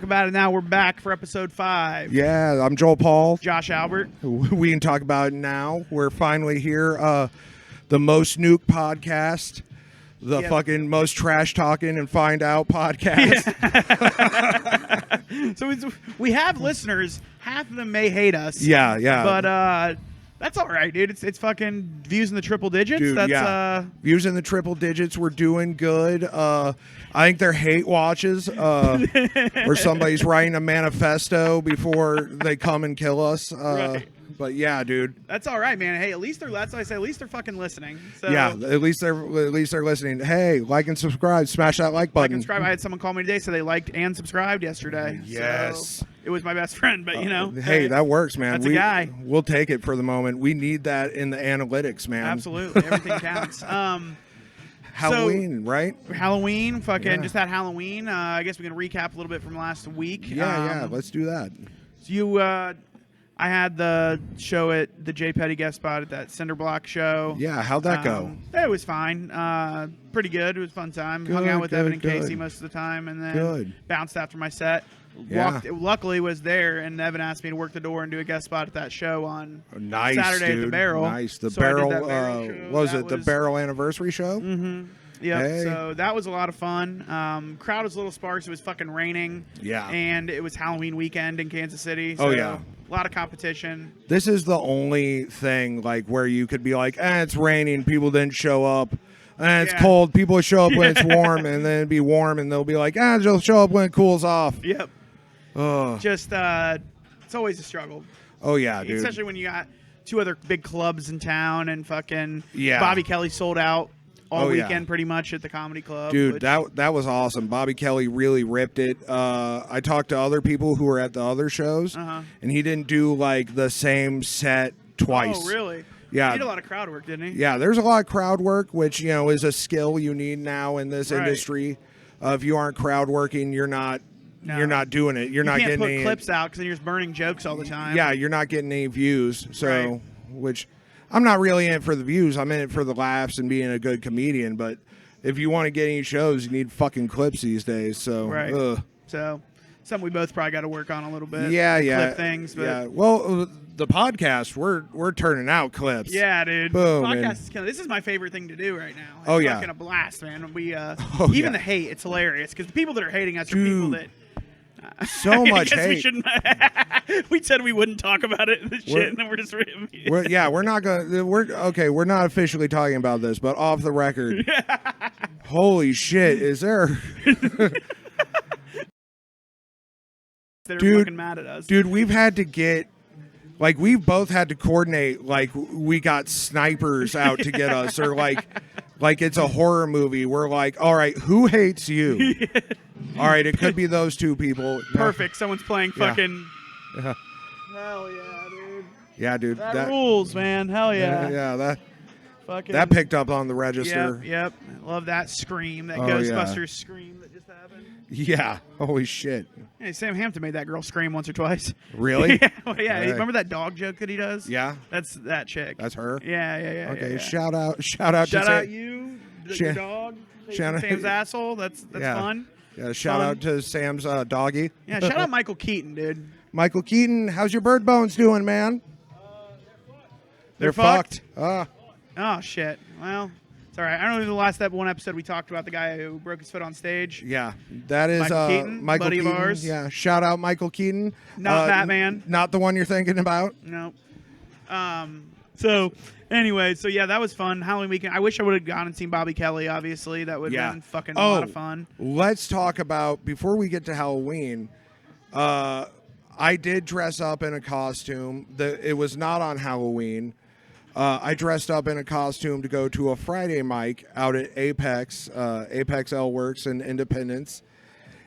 Talk About It Now. We're back for episode 5. Yeah, I'm Joel Paul. Josh Albert. We can talk about it now. We're finally here. The Most Nuke podcast. The fucking most trash talking and find out podcast. Yeah. So we have listeners. Half of them may hate us. Yeah. But that's all right, dude. It's fucking views in the triple digits. Dude, that's views in the triple digits. We're doing good. I think they're hate watches where somebody's writing a manifesto before they come and kill us. Right. But yeah, dude. That's all right, man. Hey, at least that's what I say. At least they're fucking listening. So, yeah, at least they're listening. Hey, like and subscribe. Smash that like button. Like and subscribe. I had someone call me today, so they liked and subscribed yesterday. Yes. So it was my best friend, but you know. Hey, that works, man. That's a guy. We'll take it for the moment. We need that in the analytics, man. Absolutely. Everything counts. Halloween, right? Halloween, just had Halloween. I guess we can recap a little bit from last week. Yeah, let's do that. So I had the show at the J. Petty guest spot at that Cinder Block show. Yeah, how'd that go? It was fine. Pretty good. It was a fun time. Hung out with Evan and Casey most of the time, and then bounced after my set. Yeah. Luckily was there, and Evan asked me to work the door and do a guest spot at that show on Saturday dude. at the Barrel. Nice. The so Barrel, what was it the Barrel anniversary show? Mm-hmm. Yeah, hey. So that was a lot of fun. Crowd was a little sparse. It was fucking raining. Yeah. And it was Halloween weekend in Kansas City. So a lot of competition. This is the only thing like where you could be like, it's raining, people didn't show up. It's cold, people show up when it's warm, and then it'd be warm, and they'll be like, they'll show up when it cools off. Yep. Just, it's always a struggle. Oh, yeah, dude. Especially when you got 2 other big clubs in town, and fucking yeah. Bobby Kelly sold out all weekend pretty much at the comedy club. Dude, that was awesome. Bobby Kelly really ripped it. I talked to other people who were at the other shows, and he didn't do like the same set twice. Oh, really? Yeah. He did a lot of crowd work, didn't he? Yeah, there's a lot of crowd work, which, is a skill you need now in this industry. If you aren't crowd working, you're not doing it. You're not getting getting any clips out because then you're just burning jokes all the time. Yeah, you're not getting any views. So, which I'm not really in it for the views. I'm in it for the laughs and being a good comedian. But if you want to get any shows, you need fucking clips these days. So, So, something we both probably got to work on a little bit. Yeah. Clip things. But yeah. Well, the podcast, we're turning out clips. Yeah, dude. Boom, the podcast is killing. This is my favorite thing to do right now. It's fucking a blast, man. We even the hate, it's hilarious because the people that are hating us are people that. So much hate. We said we wouldn't talk about it and shit, and then we're just. We're not gonna. We're not officially talking about this, but off the record. Holy shit! Is there? They're fucking mad at us, dude. We've had to get. Like, we've both had to coordinate, like, we got snipers out to get us, or, like it's a horror movie. We're like, all right, who hates you? All right, it could be those 2 people. Perfect. Someone's playing fucking... Hell yeah, dude. Yeah, dude. That rules, man. Hell yeah. Yeah, that picked up on the register. Yep. I love that scream, that Ghostbusters scream that just happened. Yeah. Holy shit. Hey, Sam Hampton made that girl scream once or twice. Really? Yeah. Remember that dog joke that he does? Yeah. That's that chick. That's her? Yeah. Okay, yeah. shout out you, your dog. Sam's asshole. That's fun. Yeah, shout out to Sam's doggy. Yeah, shout out Michael Keaton, dude. Michael Keaton, how's your bird bones doing, man? They're fucked. Oh, shit. Well, it's all right. I don't know the last one episode we talked about the guy who broke his foot on stage. Yeah, that is Michael Keaton, Michael buddy Keaton. of ours. Yeah, shout out Michael Keaton. Not Batman. Not the one you're thinking about. No. So, anyway, that was fun. Halloween weekend. I wish I would have gone and seen Bobby Kelly, obviously. That would have been fucking a lot of fun. Let's talk about, before we get to Halloween, I did dress up in a costume. It was not on Halloween. I dressed up in a costume to go to a Friday mic out at Apex L Works in Independence.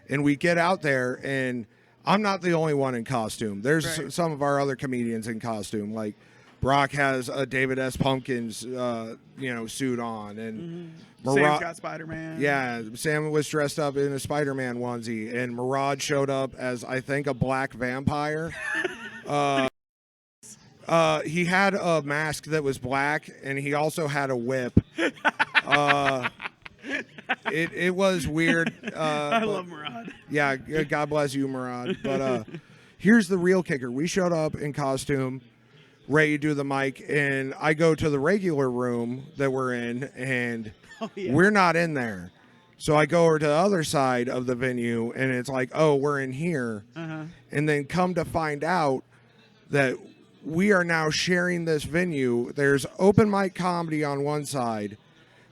And we get out there, and I'm not the only one in costume. There's some of our other comedians in costume. Like, Brock has a David S. Pumpkins, suit on. And Sam's got Spider-Man. Yeah, Sam was dressed up in a Spider-Man onesie. And Murad showed up as, I think, a black vampire. He had a mask that was black, and he also had a whip. It was weird. I love Murad. Yeah, God bless you, Murad. But here's the real kicker. We showed up in costume, ready to do the mic, and I go to the regular room that we're in, and we're not in there. So I go over to the other side of the venue, and it's like, oh, we're in here. And then come to find out that we are now sharing this venue. There's open mic comedy on one side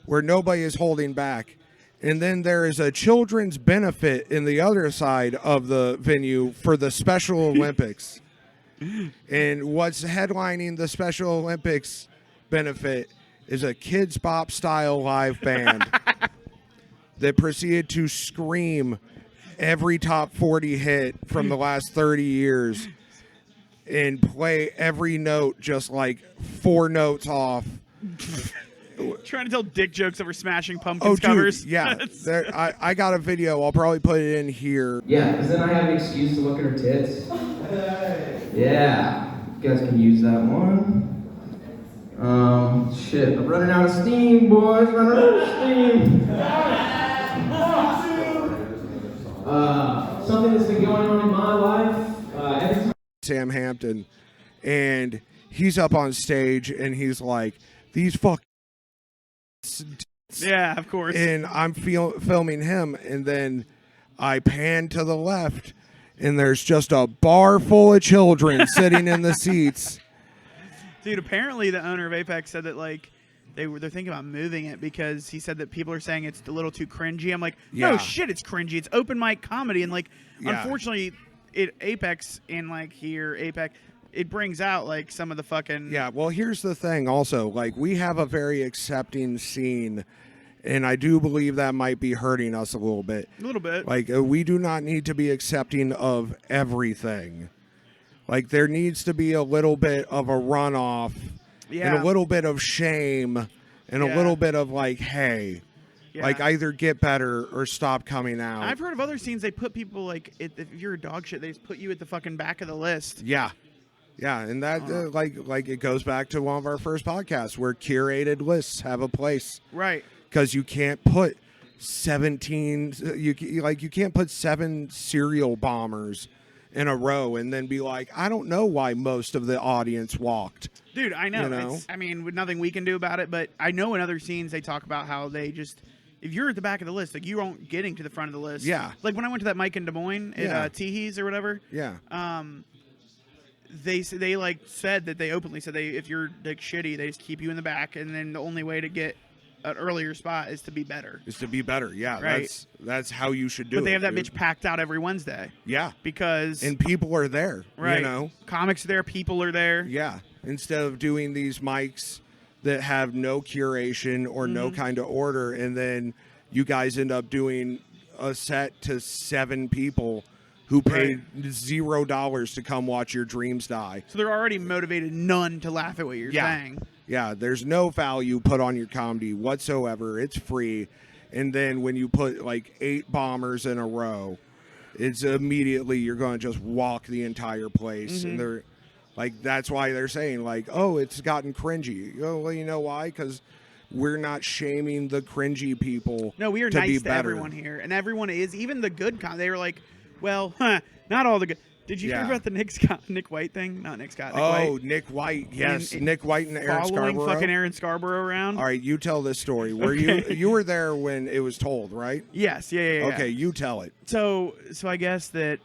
where nobody is holding back. And then there is a children's benefit in the other side of the venue for the Special Olympics. And what's headlining the Special Olympics benefit is a Kids Bop style live band that proceeded to scream every top 40 hit from the last 30 years and play every note just like 4 notes off. Trying to tell dick jokes over Smashing Pumpkins covers. Yeah. I got a video. I'll probably put it in here. Yeah, because then I have an excuse to look at her tits. Yeah. You guys can use that one. Shit. I'm running out of steam, boys. Running out of steam. Something that's been going on in my life. Every time Sam Hampton. And he's up on stage and he's like, these fuck. Yeah, of course. And I'm filming him, and then I pan to the left, and there's just a bar full of children sitting in the seats. Dude, apparently the owner of Apex said that like they're thinking about moving it because he said that people are saying it's a little too cringy. I'm like, no shit, it's cringy. It's open mic comedy, and like unfortunately, Apex and like here Apex. It brings out like some of the fucking well, here's the thing also, like we have a very accepting scene, and I do believe that might be hurting us a little bit. Like we do not need to be accepting of everything. Like there needs to be a little bit of a runoff and a little bit of shame and a little bit of like, hey, like either get better or stop coming out. I've heard of other scenes they put people like if you're a dog shit, they just put you at the fucking back of the list. Yeah, and that like it goes back to one of our first podcasts where curated lists have a place, right? Because you can't put 17, you can't put 7 serial bombers in a row and then be like, I don't know why most of the audience walked. Dude, I know. You know? I mean, with nothing we can do about it, but I know in other scenes they talk about how they just. If you're at the back of the list, like you aren't getting to the front of the list. Yeah. Like when I went to that mic in Des Moines at Teehees or whatever. Yeah. They like said that they openly said if you're like shitty, they just keep you in the back, and then the only way to get an earlier spot is to be better. Yeah, right. That's how you should do it. But they have that dude. bitch packed out every Wednesday. Yeah, because and people are there. Right. You know, comics are there, people are there. Yeah, instead of doing these mics that have no curation or no kind of order, and then you guys end up doing a set to 7 people who paid $0 to come watch your dreams die. So they're already motivated none to laugh at what you're saying. Yeah, there's no value put on your comedy whatsoever. It's free. And then when you put like 8 bombers in a row, it's immediately you're going to just walk the entire place. And they're like, that's why they're saying like, oh, it's gotten cringy. Oh, well, you know why? Because we're not shaming the cringy people. No, we are to nice be to better. everyone here. And everyone is, even the good they were like, well, not all the good. Did you hear about the Nick White thing? Not Nick Scott. Nick White. Nick White. Yes, Nick White and Aaron following Scarborough. Fucking Aaron Scarborough around. All right, you tell this story. Were you were there when it was told, right? Yes. Yeah. Okay, you tell it. So I guess that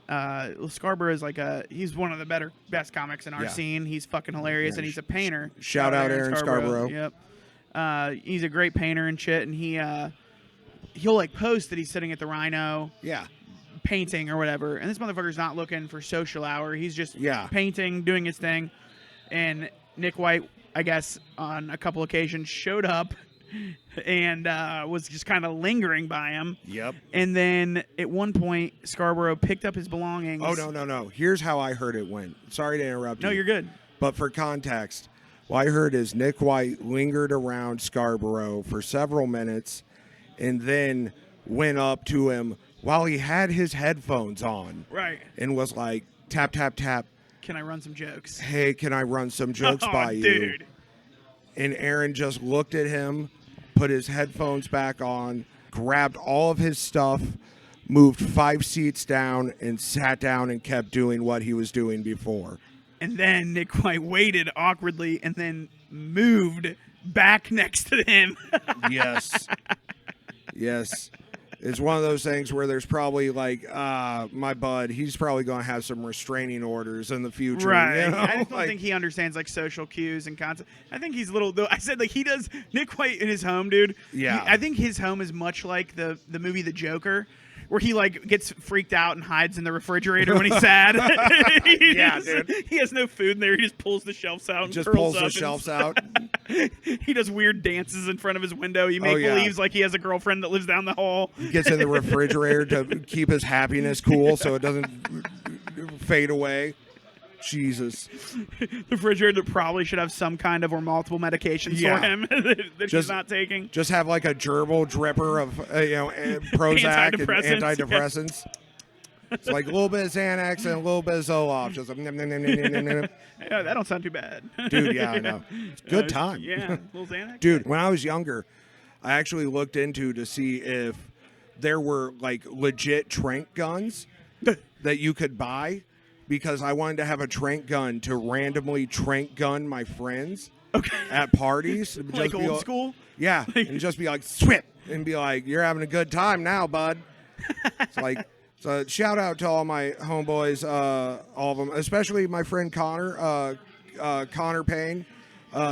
Scarborough is like he's one of the best comics in our scene. He's fucking hilarious, and he's a painter. Shout out Aaron Scarborough. Yep. He's a great painter and shit, and he'll like post that he's sitting at the Rhino. Yeah. Painting or whatever, and this motherfucker's not looking for social hour. He's just painting, doing his thing. And Nick White, I guess, on a couple occasions showed up and was just kind of lingering by him. Yep. And then at one point, Scarborough picked up his belongings. Oh, no. Here's how I heard it went. Sorry to interrupt you. No, you're good. But for context, what I heard is Nick White lingered around Scarborough for several minutes and then went up to him while he had his headphones on. Right. And was like, tap, tap, tap. Can I run some jokes? Hey, can I run some jokes by you? Dude. And Aaron just looked at him, put his headphones back on, grabbed all of his stuff, moved 5 seats down and sat down and kept doing what he was doing before. And then Nick White waited awkwardly and then moved back next to him. Yes. Yes. It's one of those things where there's probably like, my bud, he's probably going to have some restraining orders in the future. Right. You know? I just don't think he understands like social cues and concepts. I think he's a little, though. I said like he does, Nick White in his home, dude. Yeah. I think his home is much like the movie The Joker, where he like gets freaked out and hides in the refrigerator when he's sad. Yeah, dude. He has no food in there. He just pulls the shelves out. And Just curls pulls up the and shelves out. He does weird dances in front of his window. He believes like he has a girlfriend that lives down the hall. He gets in the refrigerator to keep his happiness cool so it doesn't fade away. Jesus. The refrigerator probably should have some kind of or multiple medications for him that he's not taking. Just have like a gerbil dripper of Prozac and antidepressants. It's like a little bit of Xanax and a little bit of Zoloft. Just like, yeah, that don't sound too bad. Dude, yeah, I know. It's a good time. Yeah, little Xanax. Dude, when I was younger, I actually looked into to see if there were like legit trank guns that you could buy, because I wanted to have a trank gun to randomly trank gun my friends at parties. Like old school? Yeah, and just be like, swip, and be like, you're having a good time now, bud. It's like, so shout out to all my homeboys, all of them, especially my friend Connor, Connor Payne.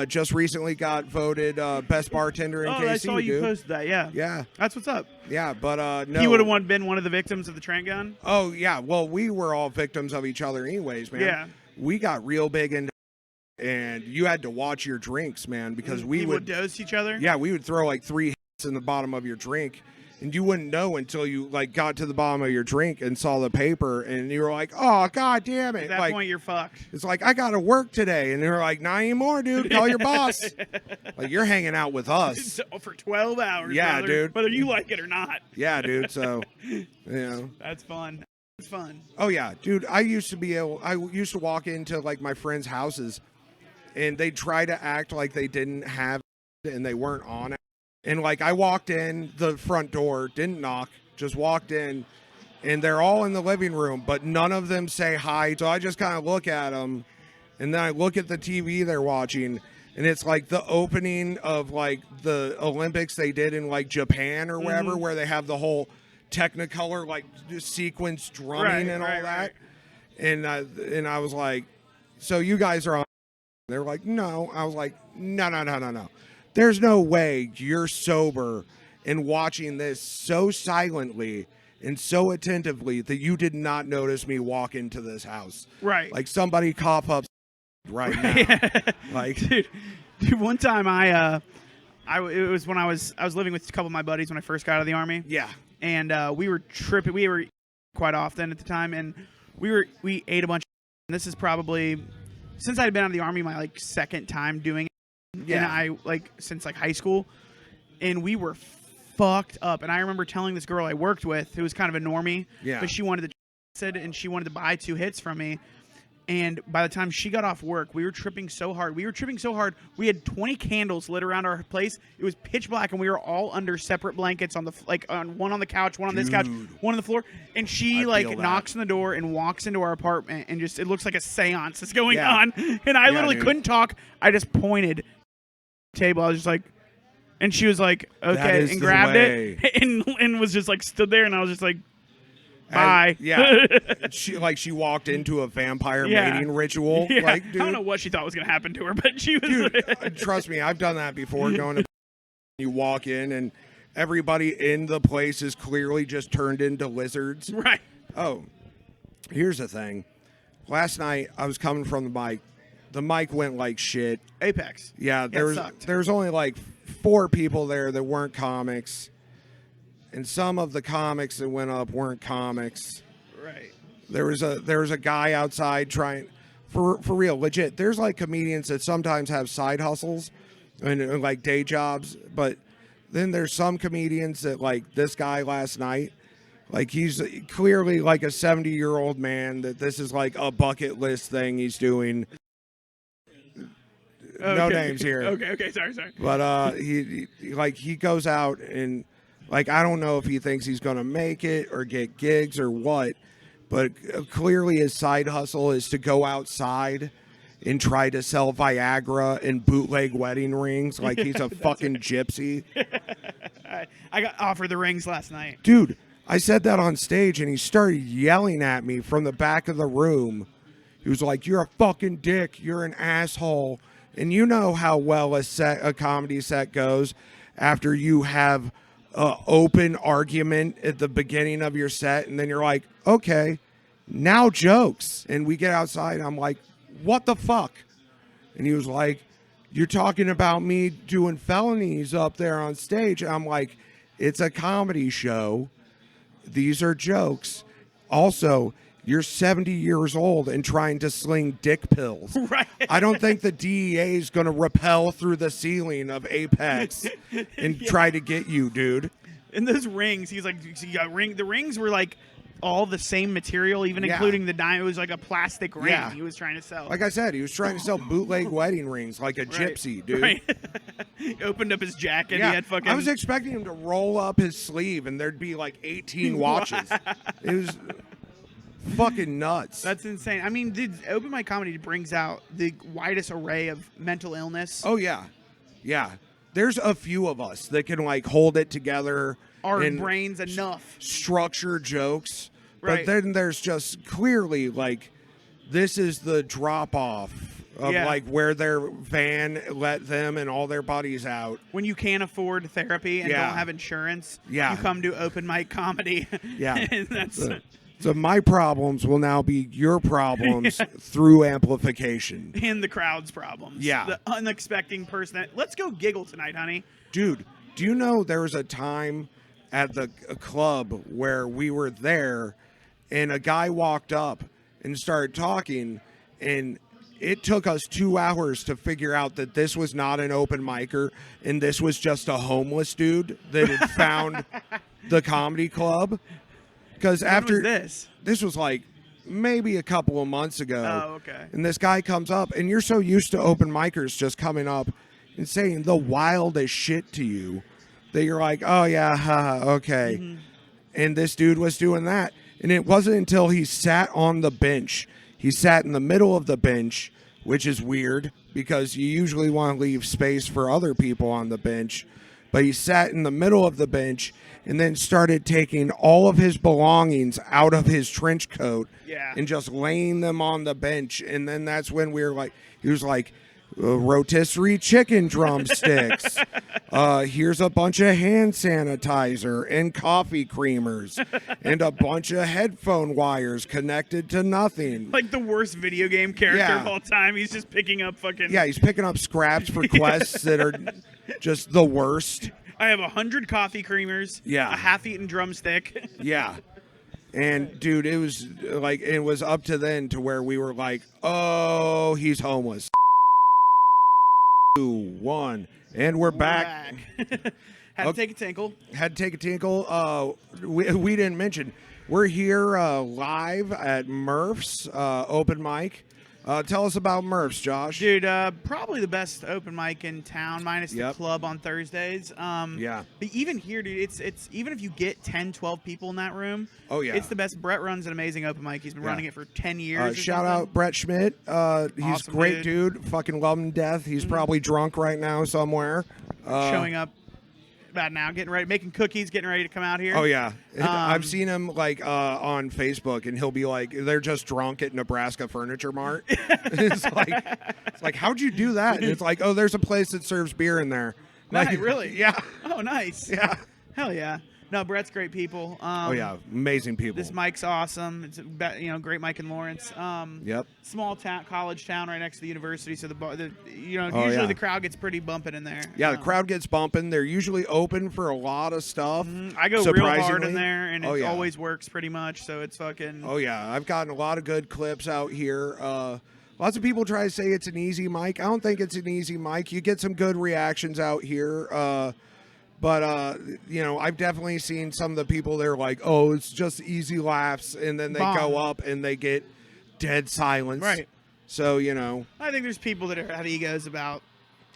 Just recently got voted best bartender in KC. I saw you dude. posted that. Yeah, Yeah, that's what's up. yeah, but no. He would have been one of the victims of the trank gun. Oh yeah, well we were all victims of each other, anyways, man. Yeah, we got real big into, and you had to watch your drinks, man, because we people would dose each other. Yeah, we would throw like 3 hits in the bottom of your drink. And you wouldn't know until you like got to the bottom of your drink and saw the paper, and you were like, "Oh, god damn it!" At that like, point, you're fucked. It's like, I got to work today, and they're like, "Not anymore, dude. Call your boss." Like, you're hanging out with us. For 12 hours. Yeah, brother, dude. Whether you like it or not. Yeah, dude. So, you know, That's fun. It's fun. oh yeah, dude. I used to walk into like my friends' houses, and they'd try to act like they didn't have it and they weren't on it. And like I walked in the front door, didn't knock, just walked in, and they're all in the living room, but none of them say hi. So I just kind of look at them, and then I look at the TV they're watching, and it's like the opening of like the Olympics they did in like Japan or wherever, where they have the whole Technicolor like sequence drumming and all that. Right. And I was like, so you guys are on? They're like, no. I was like, no. There's no way you're sober and watching this so silently and so attentively that you did not notice me walk into this house. Right. Like somebody cough up right now. Like, dude, one time it was when I was living with a couple of my buddies when I first got out of the Army. yeah. And we were tripping. We were quite often at the time, and we ate a bunch. And this is probably since I'd been out of the Army my like second time doing it. Yeah. And I like since like high school, and we were fucked up. And I remember telling this girl I worked with, who was kind of a normie, Yeah. but she wanted and she wanted to buy 2 hits from me. And by the time she got off work, we were tripping so hard. We had 20 candles lit around our place. It was pitch black, and we were all under separate blankets on the one on the couch, one on this couch, one on the floor. And she knocks on the door and walks into our apartment, and just it looks like a seance is going on. And I literally couldn't talk. I just pointed at the table. I was just like, and she was like, okay, and grabbed it and was just like stood there, and I was just like, bye. She walked into a vampire mating ritual. Yeah. Like, dude, I don't know what she thought was going to happen to her, but she was. Dude, trust me, I've done that before. Going to you walk in and everybody in the place is clearly just turned into lizards. Right. Oh, here's the thing. Last night I was coming from the mic. The mic went like shit. Apex. Yeah, there was only like 4 people there that weren't comics. And some of the comics that went up weren't comics. Right. There was a guy outside trying for real, legit. There's like comedians that sometimes have side hustles and like day jobs, but then there's some comedians that like this guy last night, like he's clearly like a 70-year-old man that this is like a bucket list thing he's doing. No names here. Okay, sorry. But he goes out and Like, I don't know if he thinks he's going to make it or get gigs or what, but clearly his side hustle is to go outside and try to sell Viagra and bootleg wedding rings like he's a fucking gypsy. I got offered the rings last night. Dude, I said that on stage, and he started yelling at me from the back of the room. He was like, "You're a fucking dick. You're an asshole." And you know how well a comedy set goes after you have an open argument at the beginning of your set, and then you're like, okay, now jokes. And we get outside, and I'm like, what the fuck? And he was like, you're talking about me doing felonies up there on stage. And I'm like, it's a comedy show. These are jokes. Also, you're 70 years old and trying to sling dick pills. Right. I don't think the DEA is going to rappel through the ceiling of Apex and try to get you, dude. And those rings, he's like, the rings were like all the same material, even including the diamond. It was like a plastic ring he was trying to sell. Like I said, he was trying to sell bootleg wedding rings like a gypsy, dude. Right. He opened up his jacket. Yeah. He had fucking... I was expecting him to roll up his sleeve and there'd be like 18 watches. It was fucking nuts. That's insane. I mean, dude, open mic comedy brings out the widest array of mental illness. Oh, yeah. Yeah. There's a few of us that can like hold it together. Our brains enough. Structure jokes. Right. But then there's just clearly like, this is the drop off of like where their van let them and all their buddies out. When you can't afford therapy and don't have insurance, you come to open mic comedy. Yeah. And that's... So my problems will now be your problems through amplification. And the crowd's problems. Yeah. The unexpected person. Let's go giggle tonight, honey. Dude, do you know there was a time at the club where we were there and a guy walked up and started talking, and it took us 2 hours to figure out that this was not an open micer and this was just a homeless dude that had found the comedy club. Because after this was like maybe a couple of months ago. Oh, okay. And this guy comes up, and you're so used to open micers just coming up and saying the wildest shit to you that you're like, oh yeah, haha, okay. Mm-hmm. And this dude was doing that. And it wasn't until he sat on the bench. He sat in the middle of the bench, which is weird because you usually want to leave space for other people on the bench. But he sat in the middle of the bench and then started taking all of his belongings out of his trench coat and just laying them on the bench. And then that's when we were like, he was like, rotisserie chicken drumsticks. Here's a bunch of hand sanitizer and coffee creamers and a bunch of headphone wires connected to nothing. Like the worst video game character of all time. He's just picking up fucking... Yeah, he's picking up scraps for quests that are just the worst. I have 100 coffee creamers. Yeah. A half-eaten drumstick. Yeah. And, dude, it was like, it was up to then to where we were like, oh, he's homeless. 2, 1, and we're back. Had to take a tinkle. We didn't mention, we're here live at Murph's open mic. Tell us about Murph's, Josh. Dude, probably the best open mic in town, minus the club on Thursdays. Yeah. But even here, dude, it's even if you get 10, 12 people in that room, it's the best. Brett runs an amazing open mic. He's been running it for 10 years. Shout out Brett Schmidt. He's Awesome, great dude. Fucking love him to death. He's probably drunk right now somewhere. Showing up about now, getting ready, making cookies, getting ready to come out here. Oh yeah, I've seen him like on Facebook, and he'll be like, "They're just drunk at Nebraska Furniture Mart." it's like, how'd you do that? And it's like, oh, there's a place that serves beer in there. Like, really? Yeah. Oh, nice. Yeah. Hell yeah. No, Brett's great people. Oh yeah, amazing people. This mic's awesome. It's great mic in Lawrence. Yep. Small town, college town, right next to the university. So usually the crowd gets pretty bumping in there. Yeah, the crowd gets bumping. They're usually open for a lot of stuff. I go real hard in there, and it always works pretty much. So it's fucking. Oh yeah, I've gotten a lot of good clips out here. Lots of people try to say it's an easy mic. I don't think it's an easy mic. You get some good reactions out here. But, I've definitely seen some of the people, they're like, oh, it's just easy laughs. And then they go up and they get dead silence. Right. So, I think there's people that have egos about.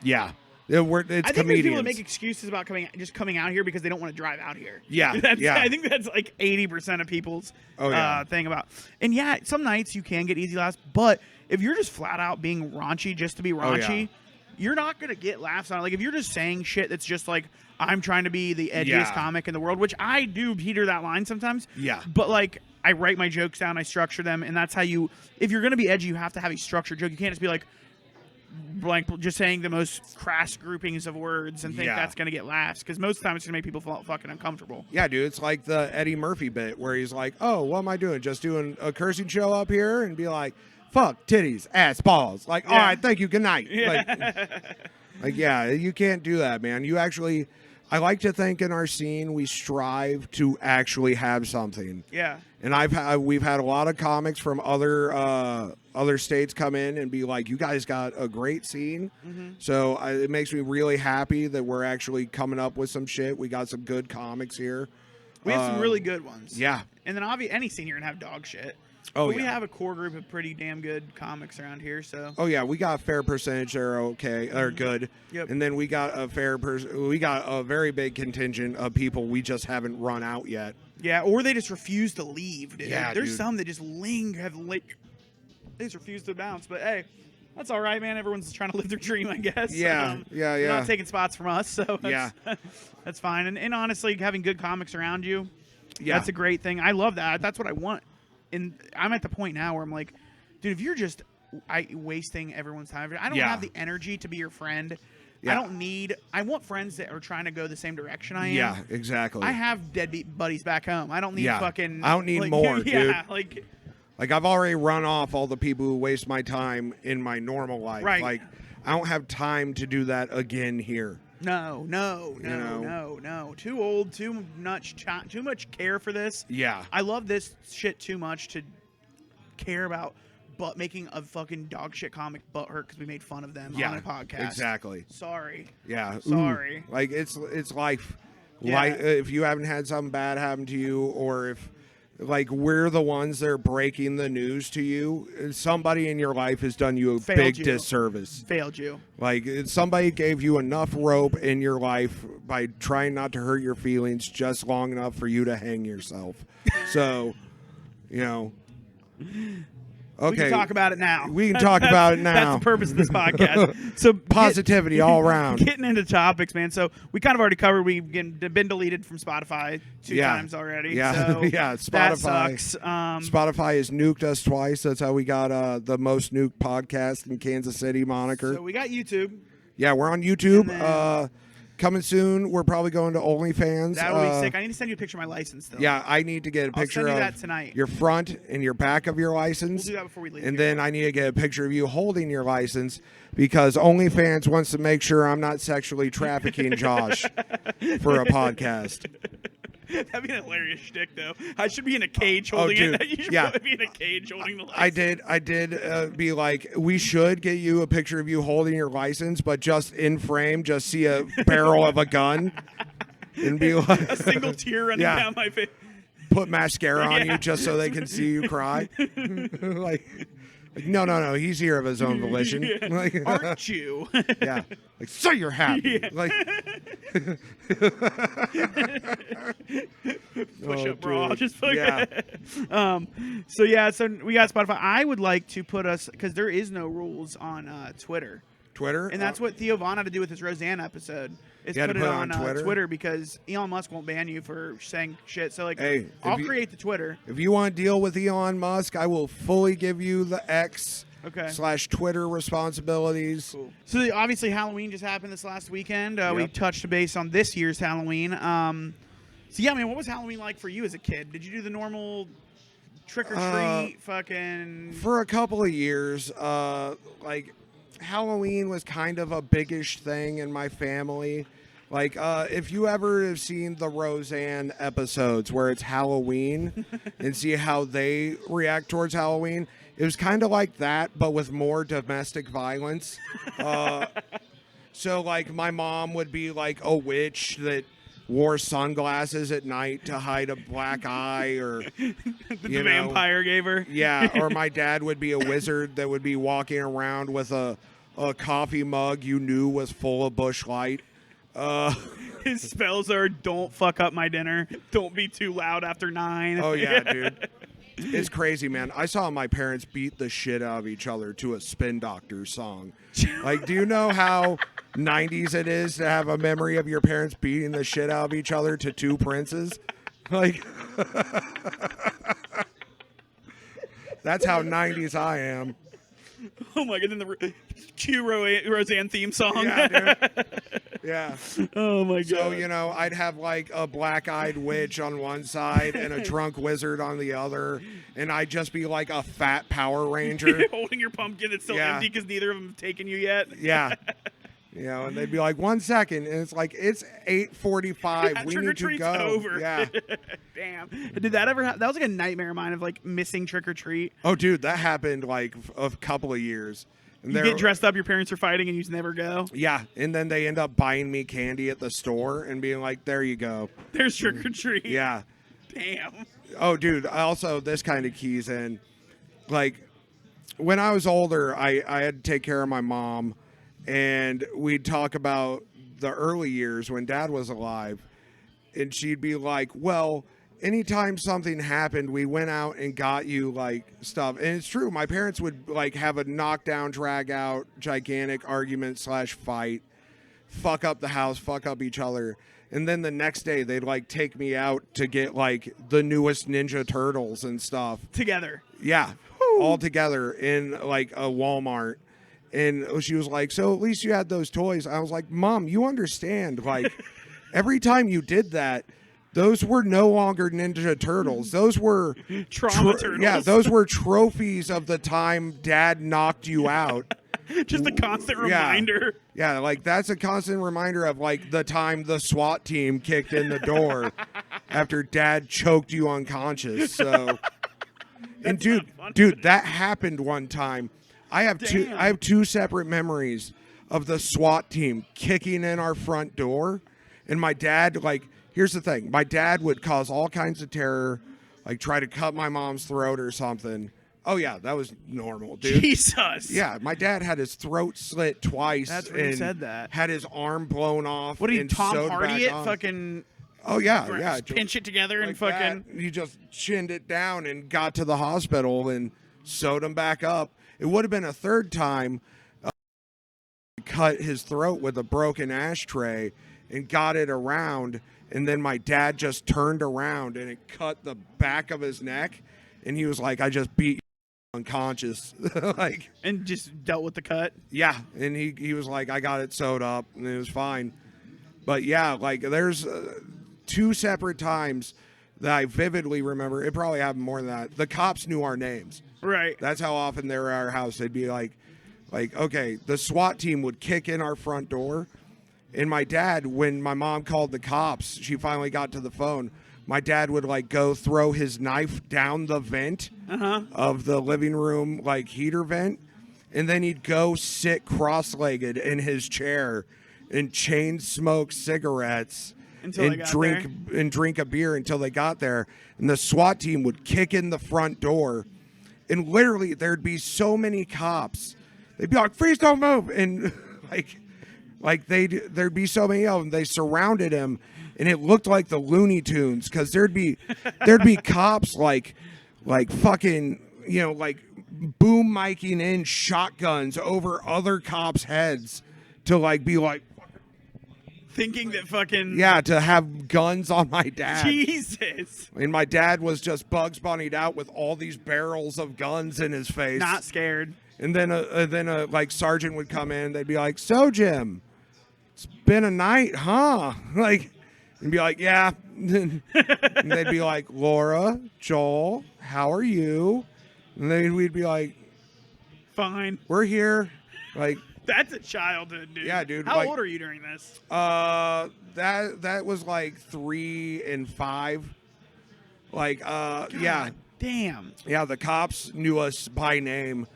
Yeah. It's I think there's people comedians. that make excuses about coming out here because they don't want to drive out here. Yeah, I think that's like 80% of people's thing about. And yeah, some nights you can get easy laughs, but if you're just flat out being raunchy just to be raunchy, you're not gonna get laughs on it. Like if you're just saying shit that's just like I'm trying to be the edgiest comic in the world, which I do peter that line sometimes. Yeah. But like I write my jokes down, I structure them, and that's how you. If you're gonna be edgy, you have to have a structured joke. You can't just be like. Blank, just saying the most crass groupings of words and think that's going to get laughs because most of the time it's going to make people feel fucking uncomfortable. Yeah, dude, it's like the Eddie Murphy bit where he's like, oh, what am I doing? Just doing a cursing show up here and be like, fuck, titties, ass, balls. Like, all right, thank you, good night. Yeah. Like, you can't do that, man. You actually, I like to think in our scene we strive to actually have something. Yeah. And we've had a lot of comics from other states come in and be like, you guys got a great scene. Mm-hmm. So it makes me really happy that we're actually coming up with some shit. We got some good comics here. We have some really good ones. Yeah. And then obviously any scene you're going to have dog shit. Oh, but we have a core group of pretty damn good comics around here, so. Oh yeah, we got a fair percentage that are okay, are good. Yep. And then we got we got a very big contingent of people we just haven't run out yet. Yeah, or they just refuse to leave, dude. Yeah, There's dude. some that just they just refuse to bounce, but hey, that's all right, man. Everyone's just trying to live their dream, I guess. Yeah, They're not taking spots from us, so that's fine. And honestly, having good comics around you, that's a great thing. I love that. That's what I want. And I'm at the point now where I'm like, dude, if you're just wasting everyone's time, I don't have the energy to be your friend. Yeah. I want friends that are trying to go the same direction I am. Yeah, exactly. I have deadbeat buddies back home. I don't need I don't need more, dude. Like I've already run off all the people who waste my time in my normal life. Right. Like I don't have time to do that again here. No. Too old, too much care for this. Yeah. I love this shit too much to care about but making a fucking dog shit comic butthurt because we made fun of them on a podcast. Exactly. Sorry. Yeah. Sorry. Ooh. Like it's life. Yeah. Like if you haven't had something bad happen to you, or if like we're the ones that are breaking the news to you, somebody in your life has done you a big disservice. Failed you. Like somebody gave you enough rope in your life by trying not to hurt your feelings just long enough for you to hang yourself. So, okay. We can talk about it now. We can talk about it now. That's the purpose of this podcast. So positivity all around. Getting into topics, man. So we kind of already covered. We've been deleted from Spotify two times already. Yeah, so Spotify. That sucks. Spotify has nuked us twice. That's how we got the most nuked podcast in Kansas City moniker. So we got YouTube. Yeah, we're on YouTube. Coming soon, we're probably going to OnlyFans. That would be sick. I need to send you a picture of my license, though. Yeah, I need to get a picture of that tonight. Your front and your back of your license. We'll do that before we leave. And then I need to get a picture of you holding your license because OnlyFans wants to make sure I'm not sexually trafficking Josh for a podcast. That'd be an hilarious shtick, though. I should be in a cage holding it. You should probably be in a cage holding the license. I did be like, we should get you a picture of you holding your license, but just in frame, just see a barrel of a gun and be like... a single tear running down my face. Put mascara on you just so they can see you cry. like, no, he's here of his own volition. Yeah. Like, aren't you? Yeah. Like, so you're happy. Yeah. Like, push up bra. Just so we got Spotify. I would like to put us, because there is no rules on Twitter. Twitter? And that's what Theo Vaughn had to do with his Roseanne episode. Is put it on Twitter because Elon Musk won't ban you for saying shit. So, I'll create the Twitter. If you want to deal with Elon Musk, I will fully give you the X / Twitter responsibilities. Cool. So, obviously, Halloween just happened this last weekend. We touched base on this year's Halloween. What was Halloween like for you as a kid? Did you do the normal trick or treat fucking... For a couple of years, Halloween was kind of a biggish thing in my family. Like, if you ever have seen the Roseanne episodes where it's Halloween and see how they react towards Halloween, it was kind of like that, but with more domestic violence. So, my mom would be like a witch that wore sunglasses at night to hide a black eye, or the vampire gave her. Yeah, or my dad would be a wizard that would be walking around with a a coffee mug you knew was full of Busch Light. His spells are don't fuck up my dinner. Don't be too loud after 9. Oh, yeah, dude. It's crazy, man. I saw my parents beat the shit out of each other to a Spin Doctors song. Like, do you know how 90s it is to have a memory of your parents beating the shit out of each other to 2 Princes? Like, that's how 90s I am. Oh my god! Then the cue Roseanne theme song. Yeah, dude. Yeah. Oh my god. So, you know, I'd have like a black-eyed witch on one side and a drunk wizard on the other, and I'd just be like a fat Power Ranger. Holding your pumpkin that's still Yeah. empty because neither of them have taken you yet. Yeah. You know, and they'd be like, 1 second, and it's like, it's 8:45. Yeah, We trick or need to treat's go. over. Yeah. Damn. Did that ever happen? That was like a nightmare of mine of like missing trick or treat. Oh, dude, that happened like a couple of years. And You get dressed up, your parents are fighting, and you just never go. Yeah, and then they end up buying me candy at the store and being like, there you go. There's trick or treat. Yeah. Damn. Oh, dude, also, this kind of keys in. Like, when I was older, I had to take care of my mom, and we'd talk about the early years when Dad was alive, and she'd be like, well, anytime something happened, we went out and got you, like, stuff. And it's true. My parents would, like, have a knockdown, drag-out, gigantic argument/fight, fuck up the house, fuck up each other. And then the next day, they'd, like, take me out to get, like, the newest Ninja Turtles and stuff. Together. Yeah. All together in, like, a Walmart. And she was like, so at least you had those toys. I was like, Mom, you understand. Like, every time you did that, those were no longer Ninja Turtles. Those were Trauma turtles. Yeah, those were trophies of the time Dad knocked you out. Just a constant Yeah. reminder. Yeah, like that's a constant reminder of like the time the SWAT team kicked in the door after Dad choked you unconscious. So, and dude, that happened one time. I have two separate memories of the SWAT team kicking in our front door, and my dad, like, here's the thing. My dad would cause all kinds of terror, like try to cut my mom's throat or something. Oh, yeah, that was normal, dude. Jesus. Yeah, my dad had his throat slit twice. That's when he said that. Had his arm blown off. What did he, and Tom sewed Hardy back it? on. Fucking Oh, yeah, yeah. pinch it together and Like fucking... that. He just chinned it down and got to the hospital and sewed him back up. It would have been a third time cut his throat with a broken ashtray and got it around, and then my dad just turned around and it cut the back of his neck, and he was like, I just beat you unconscious. Like, And just dealt with the cut. yeah, and he was like, I got it sewed up, and it was fine. But yeah, like there's 2 separate times that I vividly remember. It probably happened more than that. The cops knew our names. Right. That's how often they were at our house. They'd be like, okay, the SWAT team would kick in our front door. And my dad, when my mom called the cops, she finally got to the phone. My dad would like go throw his knife down the vent of the living room, like heater vent. And then he'd go sit cross-legged in his chair and chain smoke cigarettes Until they and got drink a beer until they got there. And the SWAT team would kick in the front door. And literally, there'd be so many cops. They'd be like, freeze, don't move. And there'd be so many of them. They surrounded him, and it looked like the Looney Tunes because there'd be cops like fucking, you know, like boom miking in shotguns over other cops' heads to like be like, Thinking that fucking... yeah, to have guns on my dad. Jesus. And my dad was just Bugs Bunnied out with all these barrels of guns in his face. Not scared. And then a like sergeant would come in. They'd be like, "So Jim, it's been a night, huh?" Like, and be like, "Yeah." And they'd be like, "Laura, Joel, how are you?" And then we'd be like, Fine. "We're here." Like, That's a childhood, dude. Yeah, dude, How like- old are you during this? that was like 3 and 5. Like, yeah. Damn. Yeah, the cops knew us by name.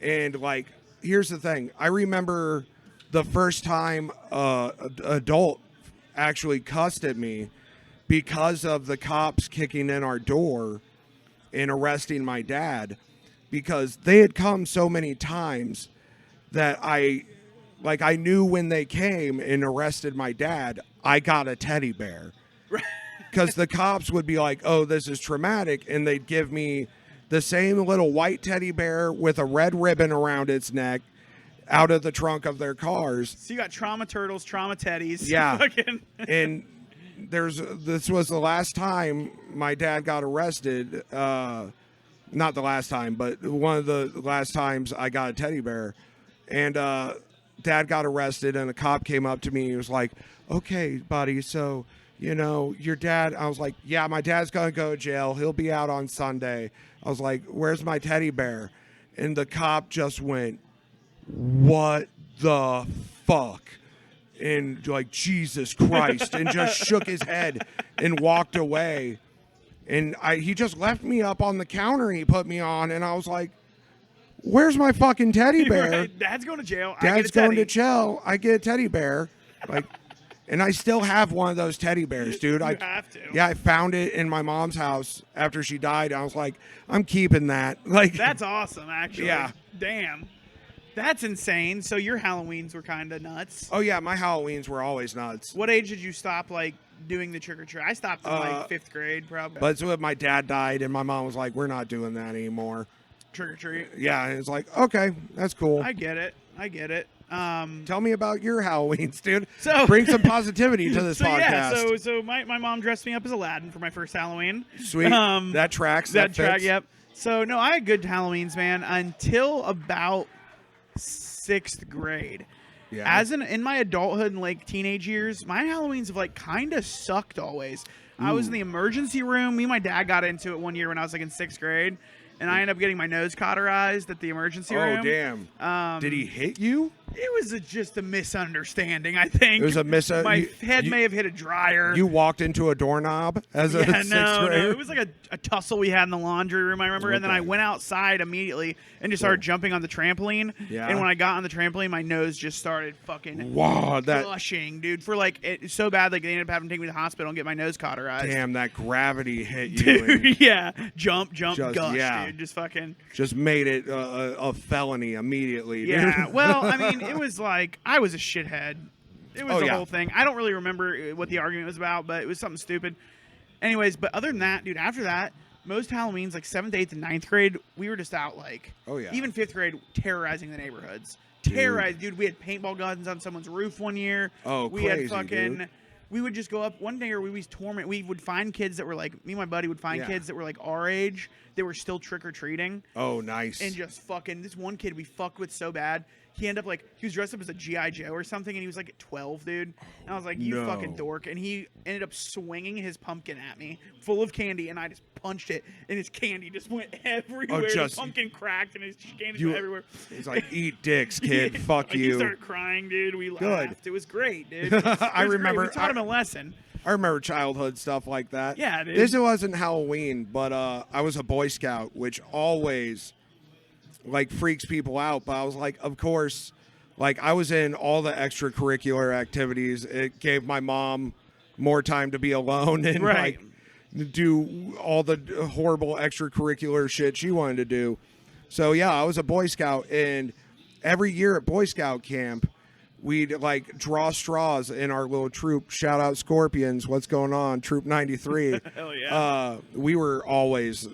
And, like, here's the thing. I remember the first time an adult actually cussed at me because of the cops kicking in our door and arresting my dad, because they had come so many times that I knew when they came and arrested my dad, I got a teddy bear. Because the cops would be like, oh, this is traumatic, and they'd give me the same little white teddy bear with a red ribbon around its neck out of the trunk of their cars. So you got trauma turtles, trauma teddies. Yeah. And this was the last time my dad got arrested. Not the last time, but one of the last times I got a teddy bear. And Dad got arrested, and a cop came up to me. He was like, okay, buddy, so, your dad. I was like, yeah, my dad's going to go to jail. He'll be out on Sunday. I was like, where's my teddy bear? And the cop just went, what the fuck? And like, Jesus Christ, and just shook his head and walked away. And he just left me up on the counter, and he put me on, and I was like, where's my fucking teddy bear? Right. Dad's going to jail. Dad's going to jail. I get a teddy bear. Like, and I still have one of those teddy bears, dude. You have to. Yeah, I found it in my mom's house after she died. I was like, I'm keeping that. Like, that's awesome, actually. Yeah. Damn. That's insane. So your Halloweens were kind of nuts. Oh yeah, my Halloweens were always nuts. What age did you stop doing the trick or treat? I stopped in 5th grade, probably. But it's when my dad died, and my mom was like, we're not doing that anymore. Trick or treat. Yeah, and it's like, okay, that's cool. I get it. Tell me about your Halloweens, dude. So bring some positivity to this podcast. Yeah, so my mom dressed me up as Aladdin for my first Halloween. Sweet. That tracks. That track. Yep. So no, I had good Halloweens, man, until about 6th grade. Yeah. In my adulthood and teenage years, my Halloweens have kind of sucked always. I was in the emergency room. Me and my dad got into it one year when I was in 6th grade. And I ended up getting my nose cauterized at the emergency room. Oh, damn. Did he hit you? It was just a misunderstanding, I think. It was a My head may have hit a dryer. You walked into a doorknob as a 6th grader? No. It was like a tussle we had in the laundry room, I remember. Okay. And then I went outside immediately and just started jumping on the trampoline. Yeah. And when I got on the trampoline, my nose just started fucking gushing, dude. For it's so bad, they ended up having to take me to the hospital and get my nose cauterized. Damn, that gravity hit you. Dude, yeah. Jump, gush, dude. Just fucking. Just made it a felony immediately. Yeah. Well, I mean, it was I was a shithead. It was the whole thing. I don't really remember what the argument was about, but it was something stupid. Anyways, but other than that, dude, after that, most Halloweens, 7th, 8th, and 9th grade, we were just out even 5th grade, terrorizing the neighborhoods. Dude, we had paintball guns on someone's roof one year. Oh, we crazy, had fucking. Dude. We would just go up one day, or we would torment. We would find kids that were me and my buddy would find kids that were our age. They were still trick or treating. Oh, nice. And just fucking this one kid we fucked with so bad. He ended up he was dressed up as a G.I. Joe or something, and he was 12, dude. And I was like, you fucking dork. And he ended up swinging his pumpkin at me, full of candy, and I just punched it, and his candy just went everywhere. The pumpkin cracked, and his candy went everywhere. He's like, eat dicks, kid. Fuck you. He started crying, dude. We laughed. It was great, dude. I remember. We taught him a lesson. I remember childhood stuff like that. Yeah, dude. This wasn't Halloween, but I was a Boy Scout, which always freaks people out. But I was like, of course, I was in all the extracurricular activities. It gave my mom more time to be alone and do all the horrible extracurricular shit she wanted to do. So yeah, I was a Boy Scout, and every year at Boy Scout camp, we'd draw straws in our little troop. Shout out Scorpions. What's going on? Troop 93. Hell yeah. We were always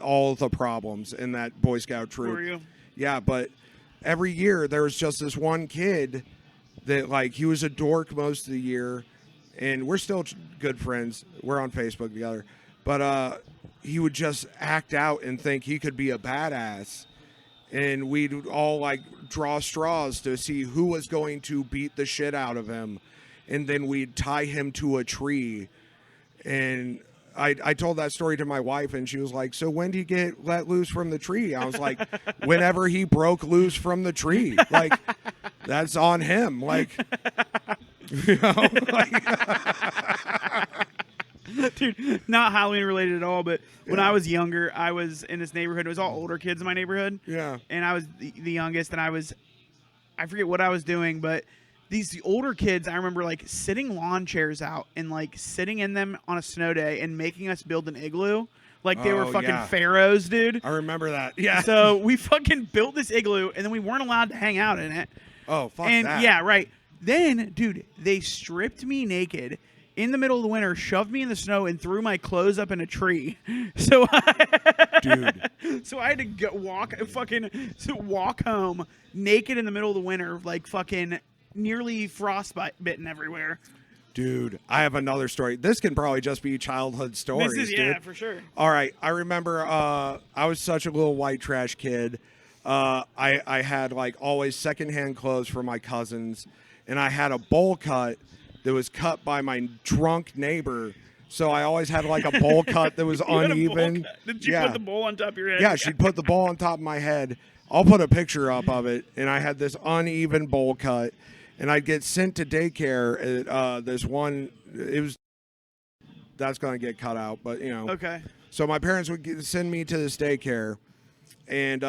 all the problems in that Boy Scout troop. Were you? Yeah, but every year there was just this one kid that he was a dork most of the year, and we're still good friends. We're on Facebook together. But he would just act out and think he could be a badass. And we'd all draw straws to see who was going to beat the shit out of him. And then we'd tie him to a tree. And I told that story to my wife, and she was like, so when did he get let loose from the tree? I was like, whenever he broke loose from the tree. That's on him. You know, Dude, not Halloween related at all, but when I was younger, I was in this neighborhood. It was all older kids in my neighborhood. Yeah. And I was the youngest, and I forget what I was doing, but the older kids, I remember sitting lawn chairs out and sitting in them on a snow day and making us build an igloo. Like they were Oh, fucking yeah. pharaohs, dude. I remember that. Yeah. So we fucking built this igloo, and then we weren't allowed to hang out in it. Oh, fuck And that. yeah, right. Then, dude, they stripped me naked in the middle of the winter, shoved me in the snow, and threw my clothes up in a tree. So, Dude. so I had to walk home naked in the middle of the winter, like fucking nearly frostbitten everywhere. Dude, I have another story. This can probably just be childhood stories, This is dude. for sure. All right, I remember I was such a little white trash kid. I had like always secondhand clothes for my cousins, and I had a bowl cut that was cut by my drunk neighbor. So I always had like a bowl cut that was You had a bowl uneven. cut. Did you put the bowl on top of your head? Yeah, she'd put the bowl on top of my head. I'll put a picture up of it, and I had this uneven bowl cut, and I'd get sent to daycare at this one. That's going to get cut out, but you know. Okay. So my parents would send me to this daycare, and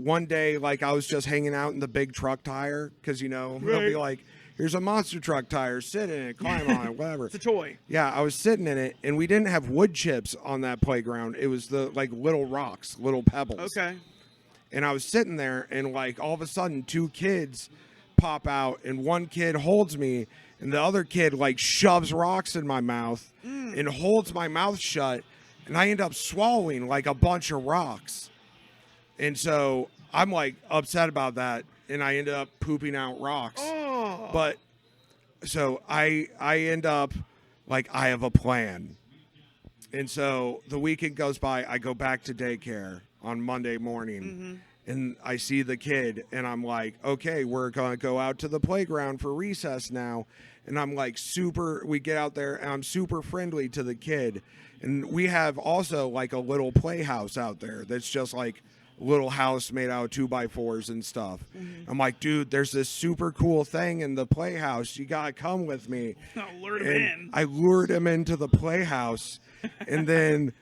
one day, like I was just hanging out in the big truck tire because you know they'll be like, "Here's a monster truck tire. Sit in it, climb on it, whatever." It's a toy. Yeah, I was sitting in it, and we didn't have wood chips on that playground. It was the like little rocks, little pebbles. Okay. And I was sitting there, and like all of a sudden, two kids pop out, and one kid holds me, and the other kid like shoves rocks in my mouth and holds my mouth shut, and I end up swallowing like a bunch of rocks. And so I'm like upset about that, and I ended up pooping out rocks. Oh. But so I end up like I have a plan. And so the weekend goes by, I go back to daycare on Monday morning, and I see the kid, and I'm like, okay, we're going to go out to the playground for recess now. And I'm like we get out there, and I'm super friendly to the kid. And we have also like a little playhouse out there that's just like a little house made out of 2x4s and stuff. I'm like, dude, there's this super cool thing in the playhouse. You got to come with me. I'll lure him And in. I lured him into the playhouse, and then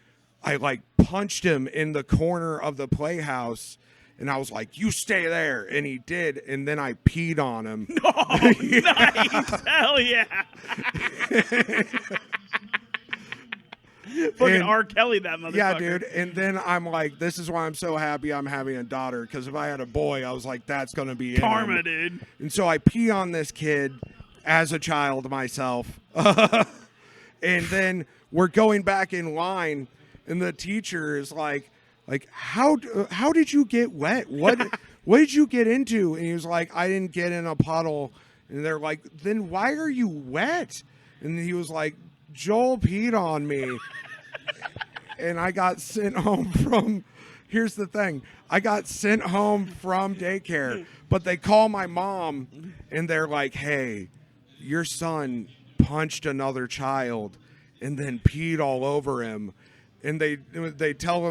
I like punched him in the corner of the playhouse, and I was like, "You stay there," and he did, and then I peed on him. Oh, nice. Hell yeah. Fucking And- R. Kelly, that motherfucker. Yeah, dude. And then I'm like, this is why I'm so happy I'm having a daughter, because if I had a boy, I was like, that's gonna be in Karma, him. dude. And so I pee on this kid as a child myself. And then we're going back in line, and the teacher is like how did you get wet? What did you get into? And he was like, I didn't get in a puddle. And they're like, then why are you wet? And he was like, Joel peed on me. And I got sent home from, here's the thing, I got sent home from daycare, but they call my mom, and they're like, hey, your son punched another child and then peed all over him. And they tell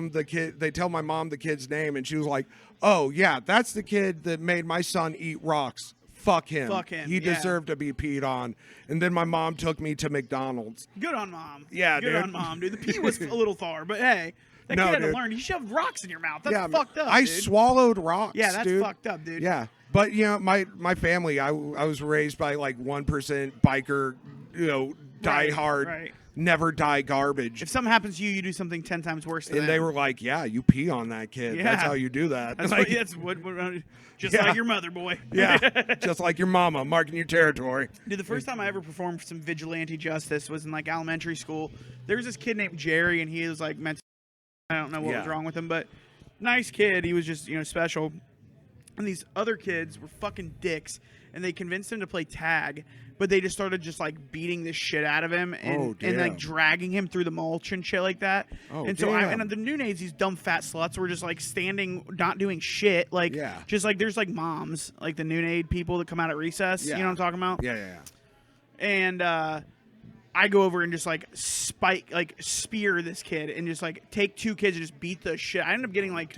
my mom the kid's name, and she was like, oh yeah, that's the kid that made my son eat rocks. Fuck him. Fuck him, He yeah. deserved to be peed on. And then my mom took me to McDonald's. Good on mom. Yeah, Good dude. on mom, dude. The pee was a little far, but hey, that No, kid had to dude. learn. You shoved rocks in your mouth. That's Yeah, fucked up, I dude. swallowed rocks. Yeah, that's dude. fucked up, dude. Yeah, but you know, my family, I was raised by like 1% biker, you know, die Right, hard, right. never die garbage. If something happens to you, you do something 10 times worse than And them. they were like, "Yeah, you pee on that kid. Yeah. That's how you do that." That's, Like, what just Yeah. like your mother, boy. yeah, just like your mama marking your territory. Dude, the first time I ever performed some vigilante justice was in like elementary school. There was this kid named Jerry, and he was like meant. I don't know what was Yeah. wrong with him, but nice kid. He was just special. And these other kids were fucking dicks, and they convinced him to play tag, but they just started like beating the shit out of him and like damn. dragging him through the mulch and shit like that. Oh, and so damn. and the new nades, these dumb fat sluts, were just like standing, not doing shit. Like Yeah. just like there's like moms, like the new nade people that come out at recess. Yeah. You know what I'm talking about? Yeah. And I go over and just like spear this kid and just like take two kids and just beat the shit. I ended up getting like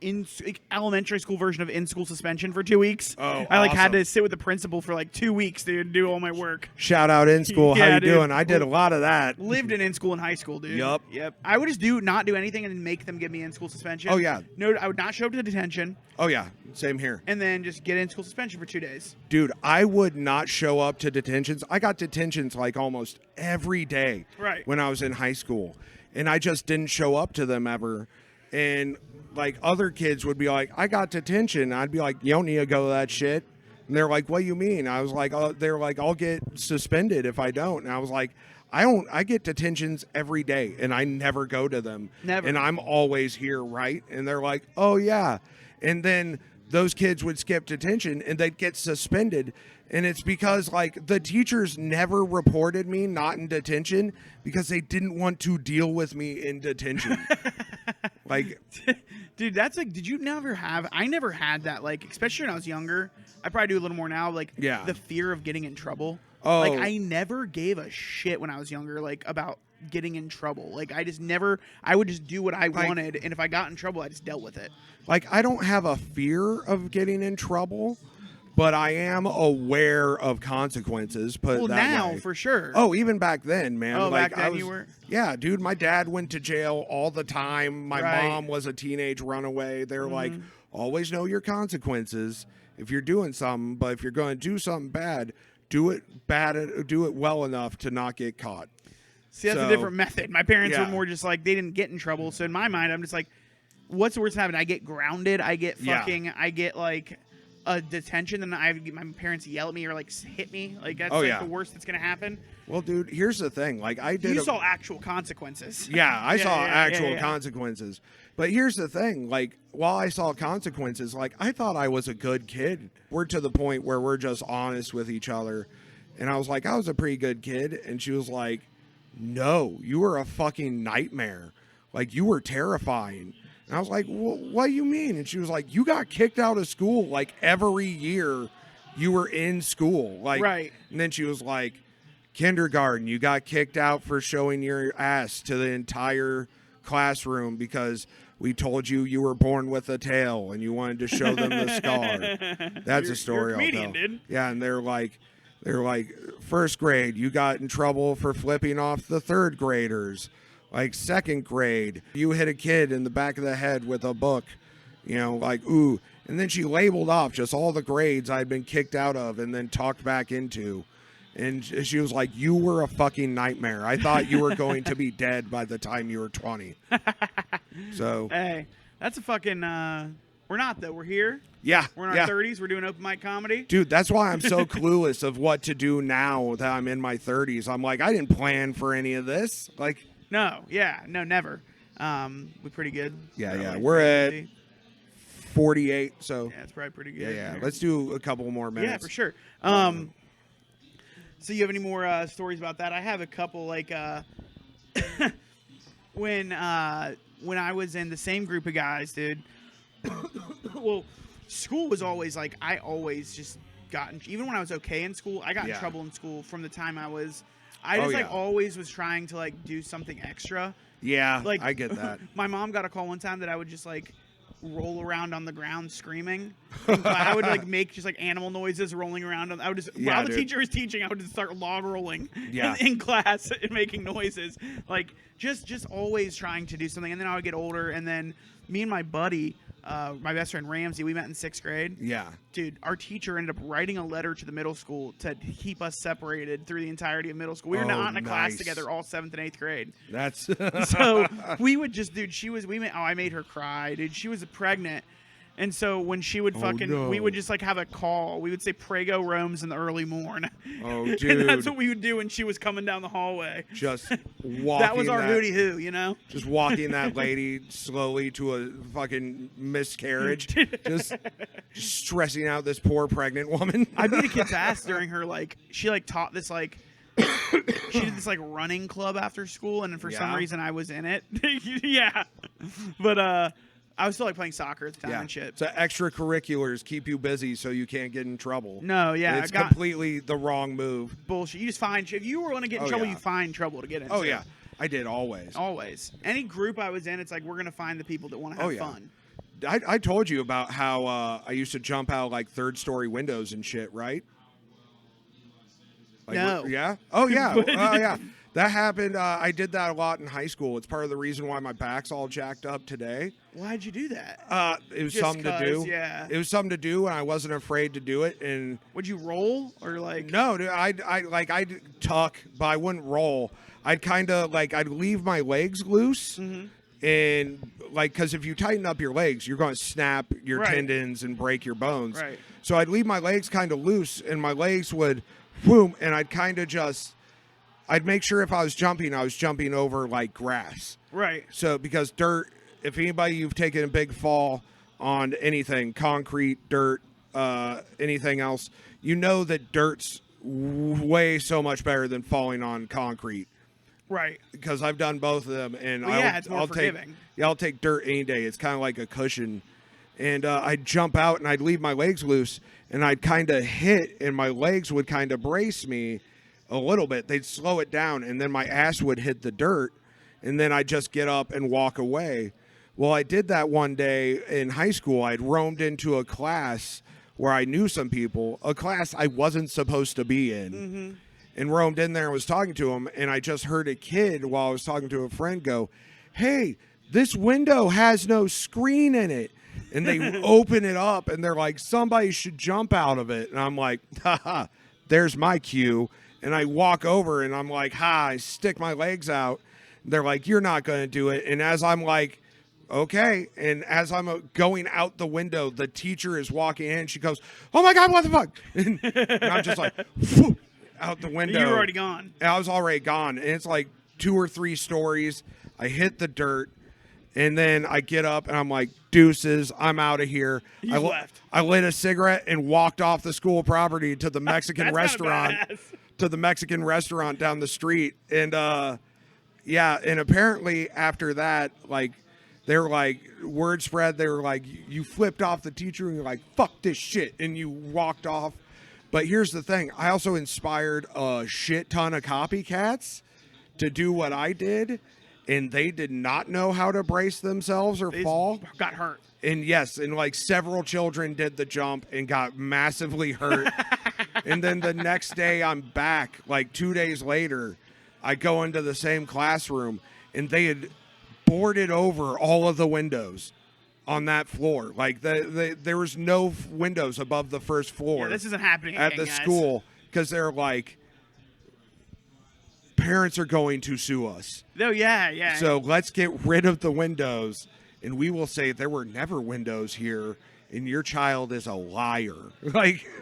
in elementary school version of in-school suspension for 2 weeks. Oh, I had awesome. to sit with the principal for like 2 weeks, dude, and do all my work. Shout out in school. How Yeah, you dude. doing? I did a lot of that. Lived in school and high school, dude. Yup. Yep. I would just not do anything and then make them give me in-school suspension. Oh, yeah. No, I would not show up to the detention. Oh yeah. Same here. and then just get in school suspension for 2 days. Dude, I would not show up to detentions. I got detentions like almost every day Right. when I was in high school, and I just didn't show up to them ever. And like other kids would be like, I got detention. I'd be like, you don't need to go to that shit. And they're like, what do you mean? I was like, they're like, I'll get suspended if I don't. And I was like, I get detentions every day and I never go to them. Never. And I'm always here, right? And they're like, oh yeah. And then those kids would skip detention and they'd get suspended. And it's because like the teachers never reported me not in detention because they didn't want to deal with me in detention. Like, dude, that's like, did you never have, I never had that, like, especially when I was younger. I probably do a little more now, like, Yeah. the fear of getting in trouble. Oh. Like, I never gave a shit when I was younger, like, about getting in trouble. Like, I just never, I would just do what I wanted, and if I got in trouble, I just dealt with it. like I don't have a fear of getting in trouble, but I am aware of consequences. Put Well, that now, way. for sure. Oh, even back then, man. Oh, like back then I was, you were? Yeah, dude. My dad went to jail all the time. My Right. mom was a teenage runaway. They're like, always know your consequences if you're doing something. But if you're going to do something bad, do it well enough to not get caught. See, that's So, a different method. My parents were yeah. more just like, they didn't get in trouble. So in my mind, I'm just like, what's the worst that happened? I get grounded. I get fucking, I get like a detention. And my parents yell at me or like hit me. Like that's like the worst that's going to happen. Well, dude, here's the thing. Like I did. You saw actual consequences. Yeah, I saw actual yeah. consequences. But here's the thing, like, while I saw consequences, like, I thought I was a good kid. We're to the point where we're just honest with each other. And I was like, I was a pretty good kid. And she was like, no, you were a fucking nightmare. Like, you were terrifying. And I was like, well, what do you mean? And she was like, you got kicked out of school, like, every year you were in school. Like, Right. And then she was like, kindergarten, you got kicked out for showing your ass to the entire classroom because we told you were born with a tail and you wanted to show them the scar. That's a story. You're a comedian, I'll tell. dude. Yeah, and they're like, first grade, you got in trouble for flipping off the third graders. Like second grade, you hit a kid in the back of the head with a book. You know, like, ooh. And then she labeled off just all the grades I'd been kicked out of and then talked back into. And she was like, you were a fucking nightmare. I thought you were going to be dead by the time you were 20. So. Hey, that's a fucking, we're not though. We're here. Yeah. We're in our 30s. We're doing open mic comedy. Dude, that's why I'm so clueless of what to do now that I'm in my 30s. I'm like, I didn't plan for any of this. Like. No, never. We're pretty good. Yeah. We're at 48, so. Yeah, it's probably pretty good. Yeah. Let's do a couple more minutes. Yeah, for sure. So you have any more stories about that? I have a couple. Like when I was in the same group of guys, dude. Well, school was always like I always just got in, even when I was okay in school, I got in trouble in school from the time I was. I just always was trying to like do something extra. Yeah, like I get that. My mom got a call one time that I would just like roll around on the ground screaming. I would like make just like animal noises rolling around. I would just while the teacher was teaching, I would just start log rolling in class and making noises. Like just always trying to do something. And then I would get older, and then me and my buddy, my best friend Ramsey, we met in 6th grade. Yeah. Dude, our teacher ended up writing a letter to the middle school to keep us separated through the entirety of middle school. We were not in a class together all 7th and 8th grade. That's so we would just, dude, I made her cry, dude. She was pregnant. And so when she would we would just like have a call. We would say Prego roams in the early morn. Oh, dude. And that's what we would do when she was coming down the hallway. Just walking. That was our hootie hoo, you know? Just walking that lady slowly to a fucking miscarriage. just stressing out this poor pregnant woman. I beat a kid's ass during her, like, she like taught this like, she did this like running club after school, and for some reason I was in it. Yeah. But, I was still like playing soccer at the time and shit. So extracurriculars keep you busy so you can't get in trouble. No, yeah. It's completely the wrong move. Bullshit. You just find, if you want to get in trouble, you find trouble to get into. Oh, yeah. I did always. Always. Any group I was in, it's like we're going to find the people that want to have fun. I told you about how I used to jump out like third-story windows and shit, right? Like, no. Yeah? Oh, yeah. Oh, yeah. That happened. I did that a lot in high school. It's part of the reason why my back's all jacked up today. Why'd you do that? It was Just something to do. Yeah. It was something to do, and I wasn't afraid to do it. And would you roll or like? no, dude, I'd tuck, but I wouldn't roll. I'd kind of I'd leave my legs loose, and because if you tighten up your legs, you're going to snap your tendons and break your bones. Right. So I'd leave my legs kind of loose, and my legs would, boom, and I'd kind of just. I'd make sure if I was jumping over like grass. Right. So because dirt, if anybody you've taken a big fall on anything, concrete, dirt, anything else, you know that dirt's way so much better than falling on concrete. Right. Because I've done both of them, and it's more forgiving. I'll take dirt any day. It's kind of like a cushion. And I'd jump out and I'd leave my legs loose, and I'd kind of hit, and my legs would kind of brace me a little bit. They'd slow it down, and then my ass would hit the dirt, and then I'd just get up and walk away. Well, I did that one day in high school. I'd roamed into a class where I knew some people, a class I wasn't supposed to be in, and roamed in there and was talking to them, and I just heard a kid while I was talking to a friend go, "Hey, this window has no screen in it." And they open it up, and they're like, "Somebody should jump out of it." And I'm like, "Haha, there's my cue." And I walk over, and I'm like, I stick my legs out. They're like, "You're not going to do it." And as I'm like, okay. And as I'm going out the window, the teacher is walking in. She goes, "Oh, my God, what the fuck?" And I'm just like, whoop, out the window. You were already gone. And I was already gone. And it's like 2 or 3 stories. I hit the dirt. And then I get up, and I'm like, deuces, I'm out of here. You left. I lit a cigarette and walked off the school property to the Mexican That's restaurant. kinda badass. To the Mexican restaurant down the street. And and apparently after that, they're like, word spread, they were like, you flipped off the teacher and you're like, "Fuck this shit," and you walked off. But here's the thing, I also inspired a shit ton of copycats to do what I did, and they did not know how to brace themselves or fall. Got hurt. And yes, and several children did the jump and got massively hurt. And then the next day I'm back, 2 days later, I go into the same classroom, and they had boarded over all of the windows on that floor. There was no windows above the first floor. Yeah, this isn't happening at again, the guys. school, because they're like, parents are going to sue us. No, yeah. So let's get rid of the windows, and we will say there were never windows here, and your child is a liar.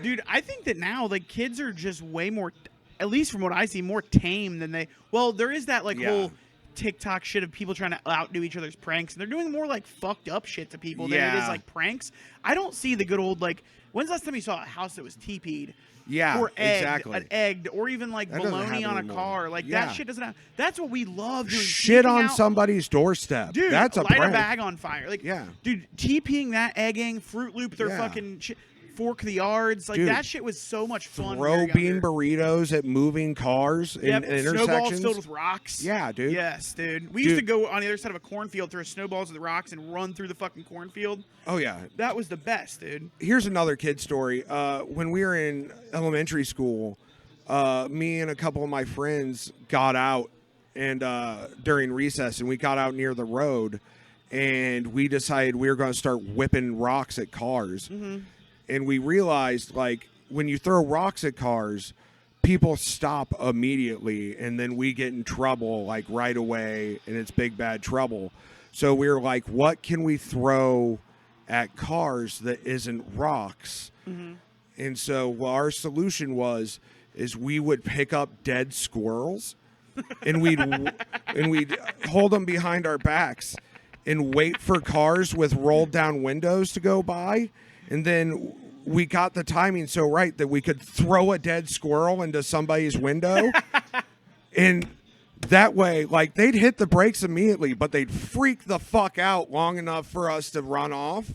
Dude, I think that now kids are just way more, at least from what I see, more tame than they. Well, there is that whole TikTok shit of people trying to outdo each other's pranks, and they're doing more fucked up shit to people than it is pranks. I don't see the good old when's the last time you saw a house that was TP'd? Yeah, or egged, exactly. Egged, or even bologna on a car. That shit doesn't happen. That's what we love doing. Shit on out. somebody's doorstep. Dude, that's a light prank. a bag on fire. Dude, TPing that, egging, Fruit Loop their fucking shit. Fork the yards. Dude, that shit was so much fun. Throw bean burritos at moving cars in intersections. Snowballs filled with rocks. Yeah, dude. Yes, dude. We used to go on the other side of a cornfield, throw snowballs at the rocks, and run through the fucking cornfield. Oh, yeah. That was the best, dude. Here's another kid story. When we were in elementary school, me and a couple of my friends got out and during recess, and we got out near the road, and we decided we were going to start whipping rocks at cars. Mm-hmm. And we realized, when you throw rocks at cars, people stop immediately, and then we get in trouble, right away, and it's big, bad trouble. So we were like, what can we throw at cars that isn't rocks? Mm-hmm. And so what our solution is we would pick up dead squirrels, and we'd hold them behind our backs and wait for cars with rolled down windows to go by. And then we got the timing so right that we could throw a dead squirrel into somebody's window. And that way, they'd hit the brakes immediately, but they'd freak the fuck out long enough for us to run off.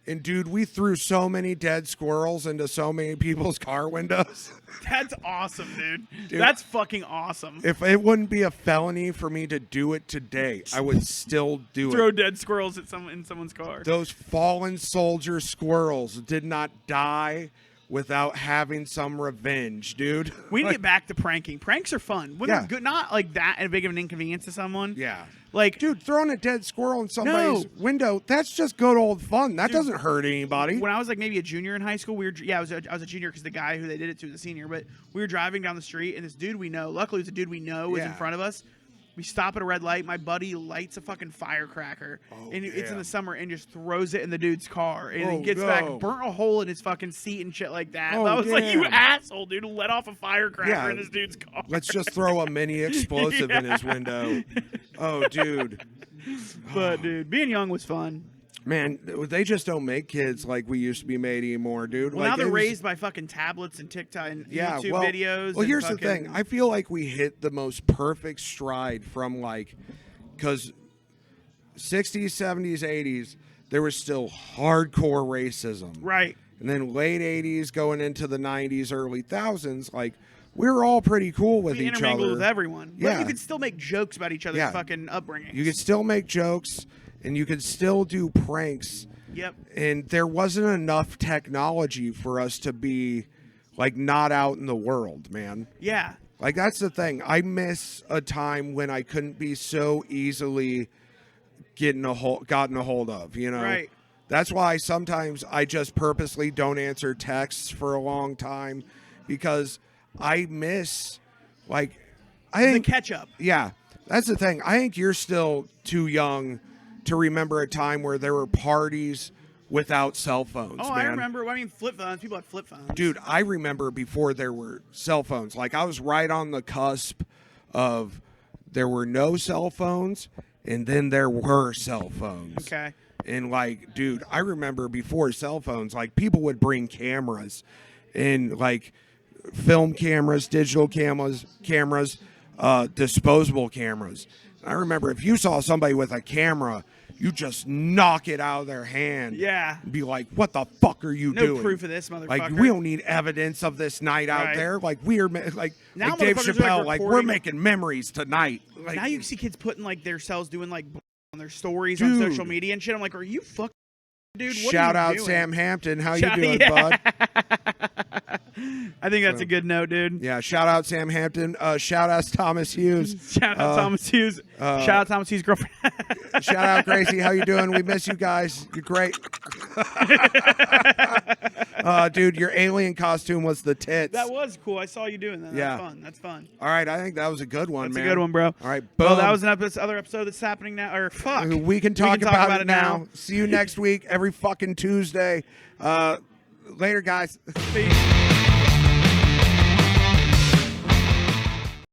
And, dude, we threw so many dead squirrels into so many people's car windows. That's awesome, dude. That's fucking awesome. If it wouldn't be a felony for me to do it today, I would still do Throw it. dead squirrels at in someone's car. Those fallen soldier squirrels did not die without having some revenge, dude. We need to get back to pranking. Pranks are fun. When Yeah. they're good, not like that big of an inconvenience to someone. Yeah. Like, Dude, throwing a dead squirrel in somebody's window, that's just good old fun. That Dude, doesn't hurt anybody. when I was like maybe a junior in high school, I was a junior because the guy who they did it to was a senior. But we were driving down the street, and this dude we know, luckily it was a dude we know, was in front of us. We stop at a red light. My buddy lights a fucking firecracker, and it's in the summer, and just throws it in the dude's car, and he gets back, burnt a hole in his fucking seat and shit like that. I was like, you asshole, dude, let off a firecracker in this dude's car. Let's just throw a mini explosive in his window. Oh, dude. But dude, being young was fun. Man, they just don't make kids like we used to be made anymore, dude. Well, like, now they're raised by fucking tablets and TikTok and YouTube videos. Well, here's the thing. I feel like we hit the most perfect stride from because 60s, 70s, 80s, there was still hardcore racism. Right. And then late 80s going into the 90s, early thousands, we were all pretty cool with each other. Intermingled with everyone. Yeah. But you could still make jokes about each other's fucking upbringing. You could still make jokes, and you could still do pranks. Yep. And there wasn't enough technology for us to be, not out in the world, man. Yeah. That's the thing. I miss a time when I couldn't be so easily gotten a hold of, you know? Right. That's why sometimes I just purposely don't answer texts for a long time, because I miss, I think the catch up. Yeah, that's the thing. I think you're still too young to remember a time where there were parties without cell phones. Oh, man. I remember. I mean, flip phones. People had flip phones. Dude, I remember before there were cell phones. I was right on the cusp of there were no cell phones, and then there were cell phones. Okay. And dude, I remember before cell phones, people would bring cameras and film cameras, digital cameras, disposable cameras. I remember if you saw somebody with a camera, you just knock it out of their hand. Yeah. And be like, what the fuck are you doing? No proof of this, motherfucker. We don't need evidence of this night out there. We are, now Dave Chappelle, recording. we're making memories tonight. Now you see kids putting themselves doing on their stories on social media and shit. I'm like, are you fucking dude? What Shout are you out doing? Sam Hampton. How you doing, bud? I think that's a good note, dude. Yeah, shout out Sam Hampton. Shout out Thomas Hughes. Shout out Thomas Hughes. Shout out Thomas Hughes' girlfriend. Shout out Gracie. How you doing? We miss you guys. You're great. Dude, your alien costume was the tits. That was cool. I saw you doing that. Yeah. That's fun. That's fun. All right, I think that was a good one, That's man. a good one, bro. All right, boom. Well, that was another episode that's happening now. Or fuck. We can talk about it now. See you next week, every fucking Tuesday. Later, guys. Peace.